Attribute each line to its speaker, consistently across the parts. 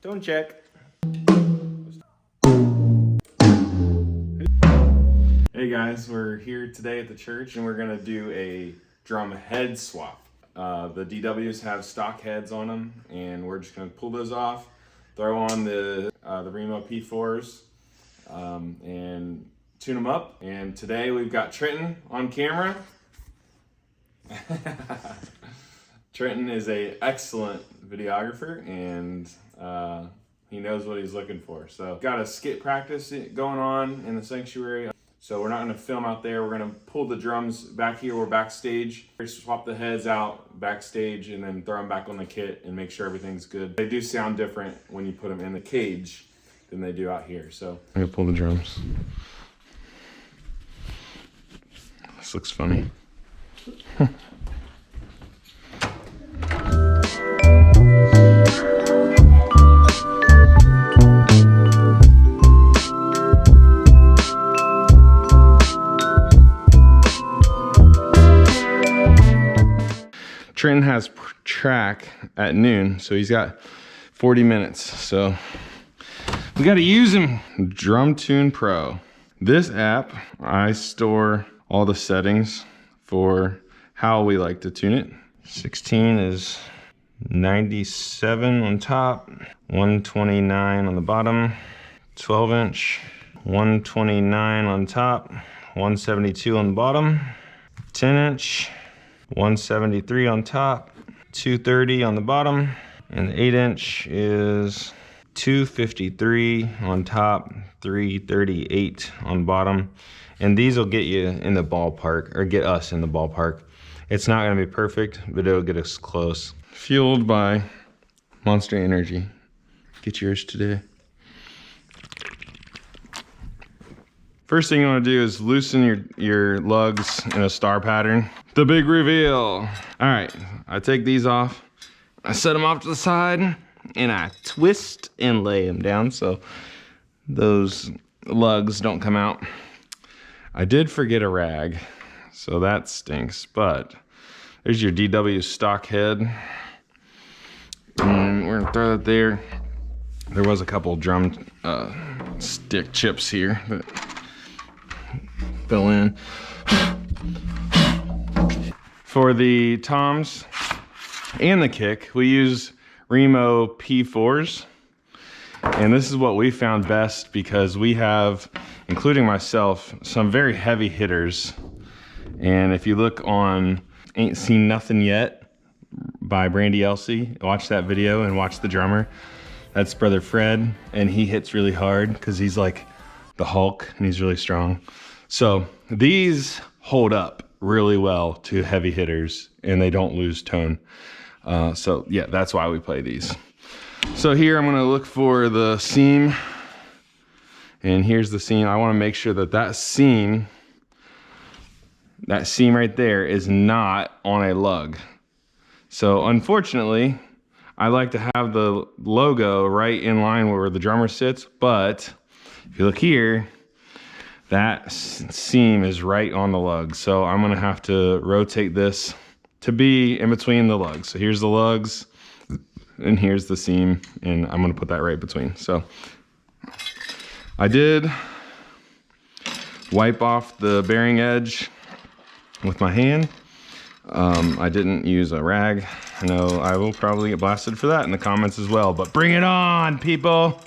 Speaker 1: Tone check. Hey guys, we're here today at the church and we're gonna do a drum head swap. The DWs have stock heads on them and we're just gonna pull those off, throw on the Remo P4s and tune them up. And today we've got Trenton on camera. Trenton is an excellent videographer and he knows what he's looking for. So got a skit practice going on in the sanctuary. So we're not gonna film out there. We're gonna pull the drums back here. We're backstage. Swap the heads out backstage and then throw them back on the kit and make sure everything's good. They do sound different when you put them in the cage than they do out here. So I'm gonna pull the drums. This looks funny. Trenton has track at noon, so he's got 40 minutes. So we got to use him. Drum Tune Pro. This app, I store all the settings for how we like to tune it. 16 is 97 on top, 129 on the bottom, 12 inch, 129 on top, 172 on the bottom, 10 inch, 173 on top, 230 on the bottom, and the 8 inch is 253 on top, 338 on bottom. And these will get you in the ballpark, or get us in the ballpark. It's not gonna be perfect, but it'll get us close. Fueled by Monster Energy. Get yours today. First thing you wanna do is loosen your lugs in a star pattern. The big reveal. All right, I take these off. I set them off to the side and I twist and lay them down so those lugs don't come out. I did forget a rag, so that stinks, but there's your DW stock head. And we're gonna throw that there. There was a couple drum stick chips here that fell in. For the toms and the kick, we use Remo P4s. And this is what we found best because we have, including myself, some very heavy hitters. And if you look on Ain't Seen Nothing Yet by Brandy Elsie, watch that video and watch the drummer. That's brother Fred, and he hits really hard because he's like the Hulk and he's really strong. So these hold up really well to heavy hitters and they don't lose tone. So yeah, that's why we play these. So here I'm gonna look for the seam, and here's the seam. I wanna make sure that that seam right there is not on a lug. So unfortunately, I like to have the logo right in line where the drummer sits, but if you look here, that seam is right on the lug. So I'm gonna have to rotate this to be in between the lugs. So here's the lugs and here's the seam, and I'm gonna put that right between. So I did wipe off the bearing edge with my hand. I didn't use a rag. I know I will probably get blasted for that in the comments as well, but bring it on, people.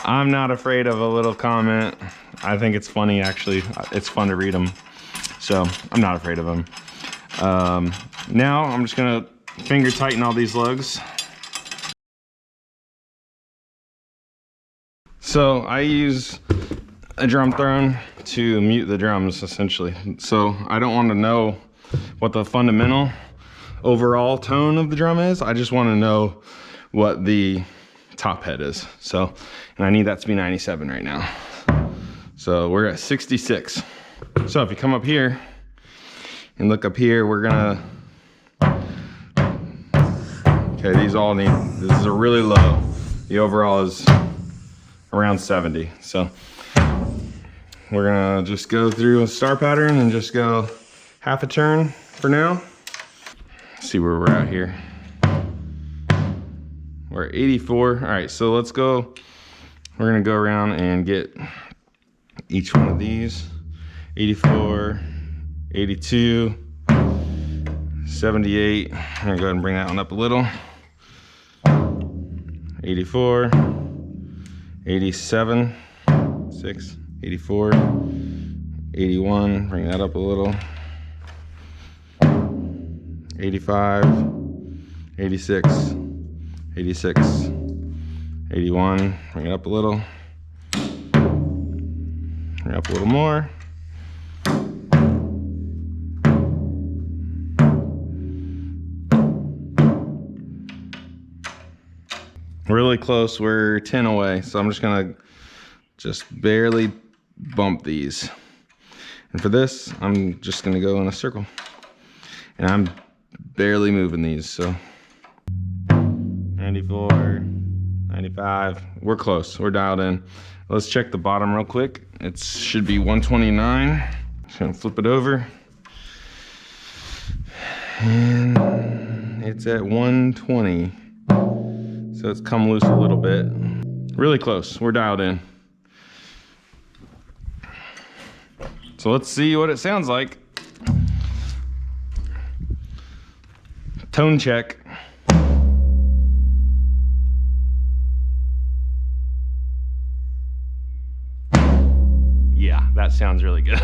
Speaker 1: I'm not afraid of a little comment. I think it's funny, actually. It's fun to read them. So I'm not afraid of them. Now I'm just gonna finger tighten all these lugs. So I use a drum throne to mute the drums, essentially. So I don't want to know what the fundamental overall tone of the drum is. I just want to know what the top head is. So, and I need that to be 97 right now. So we're at 66. So if you come up here and look up here, we're gonna, okay, these all need, this is a really low. The overall is around 70. So we're gonna just go through a star pattern and just go half a turn for now. See where we're at here. We're at 84. All right, so let's go. We're gonna go around and get each one of these. 84, 82, 78. I'm gonna go ahead and bring that one up a little. 84, 87, 6, 84, 81, bring that up a little. 85, 86, 86, 81, bring it up a little. Bring it up a little more. Really close, we're 10 away, so I'm just gonna barely bump these. And for this, I'm just gonna go in a circle. And I'm barely moving these, so. 94, 95, we're close, we're dialed in. Let's check the bottom real quick. It should be 129. Just gonna flip it over. And it's at 120. So it's come loose a little bit. Really close, we're dialed in. So let's see what it sounds like. Tone check. Yeah, that sounds really good.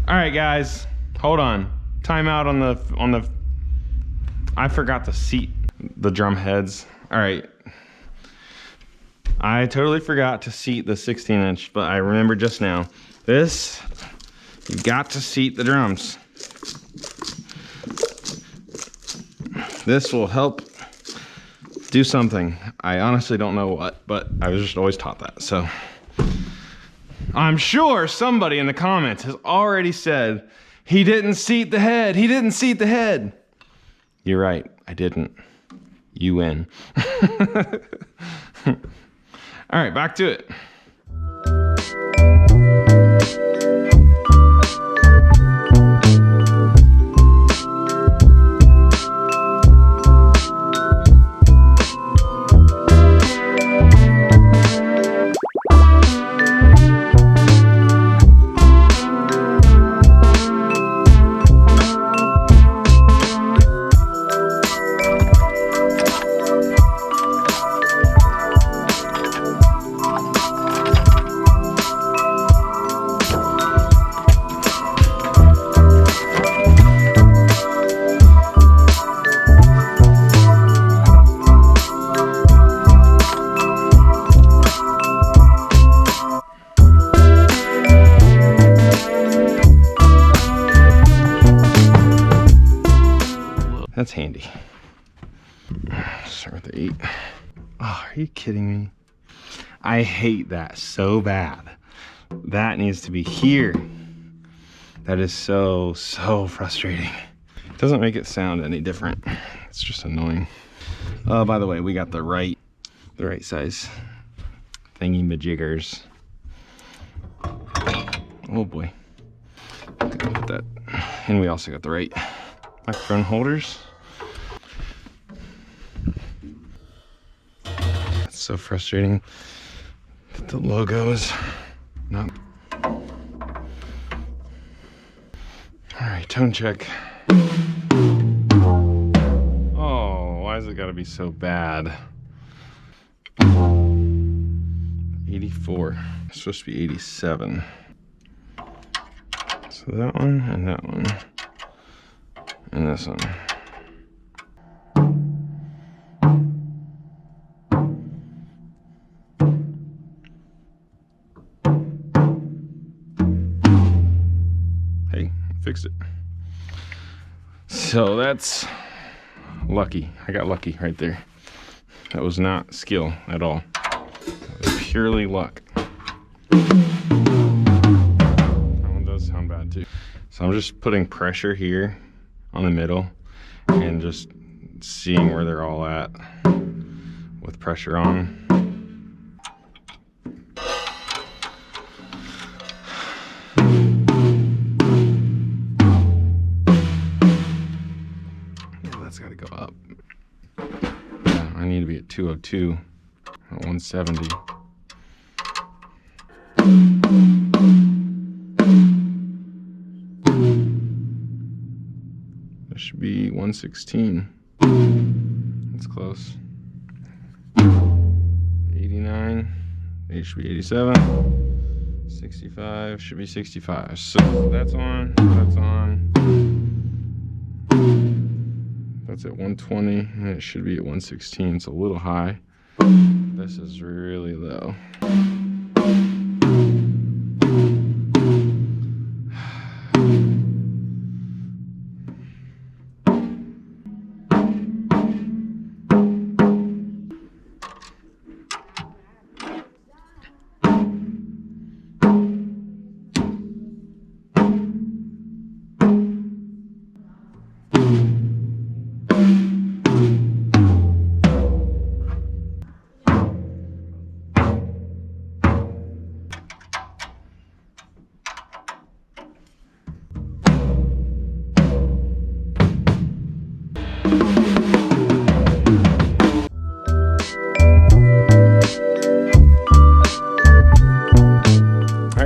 Speaker 1: All right, guys. Hold on, time out on the, I forgot to seat the drum heads. All right, I totally forgot to seat the 16-inch, but I remember just now, this, you got to seat the drums. This will help do something. I honestly don't know what, but I was just always taught that, so. I'm sure somebody in the comments has already said, he didn't seat the head. He didn't seat the head. You're right. I didn't. You win. All right, back to it. That's handy. Start with the 8. Oh, are you kidding me? I hate that so bad. That needs to be here. That is so frustrating. It doesn't make it sound any different. It's just annoying. By the way, we got the right size thingy majiggers. Oh boy. Put that. And we also got the right microphone holders. It's so frustrating that the logo is not. All right, tone check. Oh, why has it gotta be so bad? 84. It's supposed to be 87. So that one and that one. And this one. Hey, fixed it. So that's lucky. I got lucky right there. That was not skill at all. That was purely luck. That one does sound bad too. So I'm just putting pressure here on the middle and just seeing where they're all at with pressure on. gotta go up. Yeah, I need to be at 202, at 170. That should be 116. That's close. 89. It should be 87. 65 should be 65. So that's on. That's on. That's at 120, and it should be at 116. It's a little high. This is really low.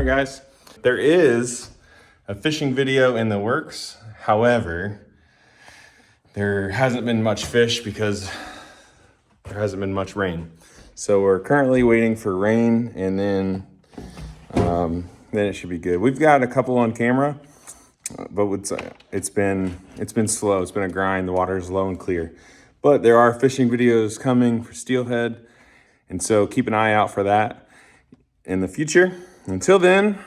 Speaker 1: Guys, there is a fishing video in the works. However, there hasn't been much fish because there hasn't been much rain. So we're currently waiting for rain, and then it should be good. We've got a couple on camera, but it's been slow. It's been a grind. The water is low and clear, but there are fishing videos coming for steelhead, and so keep an eye out for that in the future. Until then,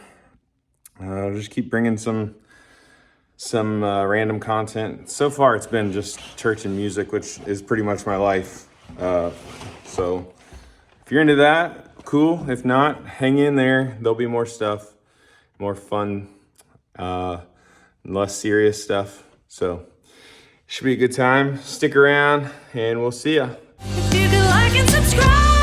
Speaker 1: I'll just keep bringing some random content. So far, it's been just church and music, which is pretty much my life. So if you're into that, cool. If not, hang in there. There'll be more stuff, more fun, less serious stuff. So should be a good time. Stick around, and we'll see ya.
Speaker 2: If you could like and subscribe.